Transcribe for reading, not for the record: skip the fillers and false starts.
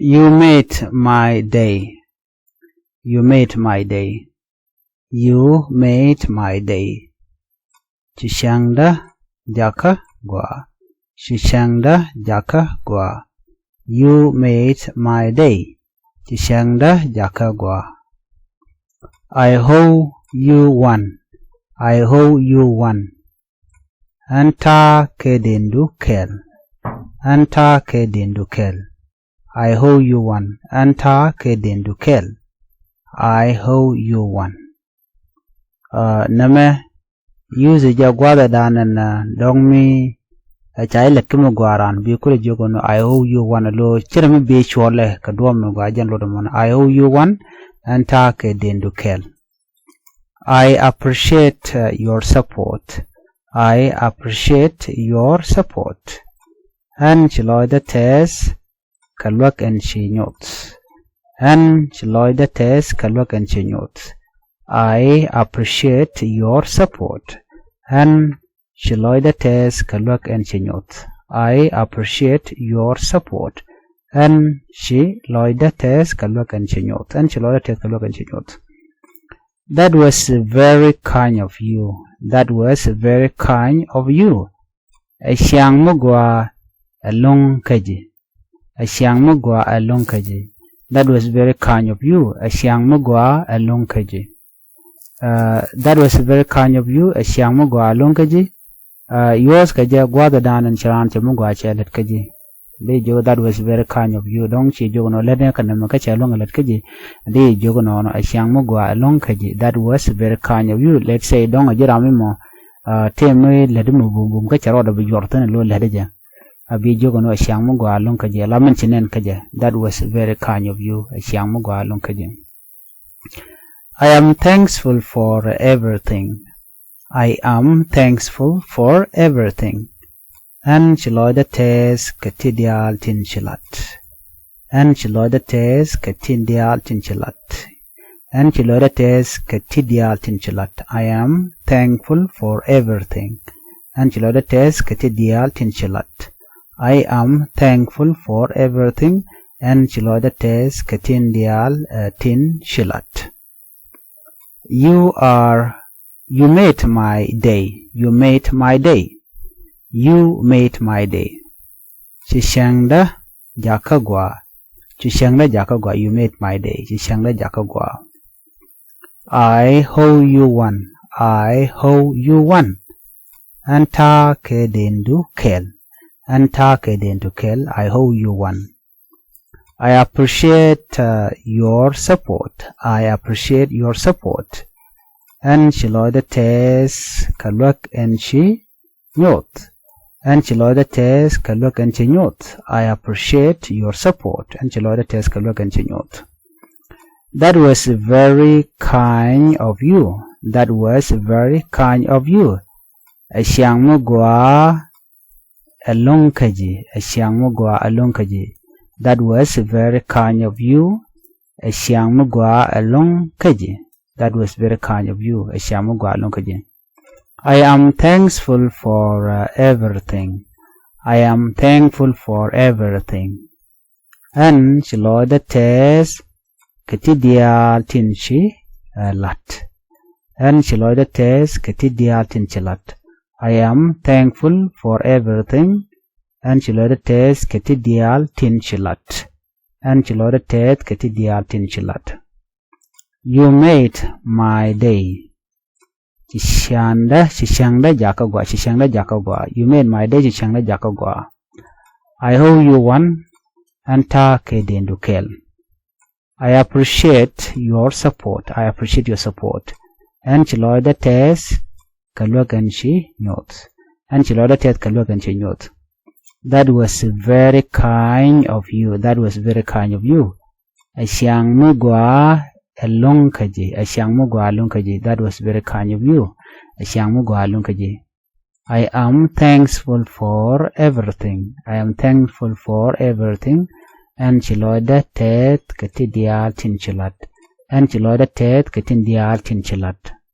You made my day. You made my day. You made my day. Chishangda jaka gwa. Chishangda jaka gwa. You made my day. Chishangda jaka gwa. I hope you won. I hope you won. Anta kedindu kel. Anta kedindu kel. I hope you won. Anta kedindu kel. I hope you won. Nama use jagwada danan dongmi chai lekmu gwaran bi kule jogono I hope you won lo chirami be chole kadwam gwajan lo mon I hope you won anta kedindu kel. I appreciate your support. I appreciate your support. And chiloy the test kalwak and she notes. And chiloy the test kalwak and she notes. I appreciate your support. And chiloy the test kalwak and she notes. I appreciate your support. And she loy the test kalwak and she notes. And chiloy the test kalwak and she notes. That was very kind of you. That was very kind of you. Asyang mugwa along kaji. Asyang mugwa along kaji. That was very kind of you. Asyang mugwa along kaji. That was very kind of you. Asyang mugwa along kaji. Yours kaja gwada dan and charan mugwa chalet kaji. That was very kind of you. Don't you jogo no lede kanama kacha along let kaji. De jogo no asyang mugwa along kaji. That was very kind of you. Let's say don't ajirami mo teme ledimu bum kacha roda bi yortan lo ledeja. Abi jogo no asyang mugwa along kaji. La mentionen kaja. That was very kind of you. Asyang mugwa along kaji. I am thankful for everything. I am thankful for everything. And chiloy the test katidial tinchilat. And chiloy the test katidial tinchilat. And chiloy the test katidial tinchilat. I am thankful for everything. And chiloy the test katidial tinchilat. I am thankful for everything. And chiloy the test katidial tinchilat. You made my day. You made my day. You made my day. Chishangda jakagwa. Chishangda jakagwa. You made my day. Chishangda jakagwa. I hope you won. I hope you won. Anta kedindu kel. Anta kedindu kel. I hope you won. I appreciate your support. I appreciate your support. And chiloy the test kalwak and she note. And chiloy the test kalwak and she note. I appreciate your support. And chiloy the test kalwak and she note. That was very kind of you. That was very kind of you. Asyang mugwa along kaji. Asyang mugwa along kaji. That was very kind of you. Asyang mugwa along kaji. That was very kind of you. Asyang mugwa along kaji. I am thankful for everything. I am thankful for everything. And chiloy the test katidial tinchi lat. And chiloy the test katidial tinchilat. I am thankful for everything. And chiloy the test katidial tinchilat. And chiloy the test katidial tinchilat. You made my day. Chishangda jakagwa. Chishangda jakagwa. You made my day. Chishangda jakagwa. I hope you won. Anta kedindu kel. I appreciate your support. I appreciate your support. And chiloy the test kalwak and she notes. And chiloy the test kalwak and she notes. That was very kind of you. That was very kind of you. Asyang mugwa along kaji. Asyang mugwa along kaji. That was very kind of you. Asyang mugwa along kaji. I am thankful for everything. I am thankful for everything. And chiloy the tet katidial tinchilat. And chiloy the tet katidial tinchilat.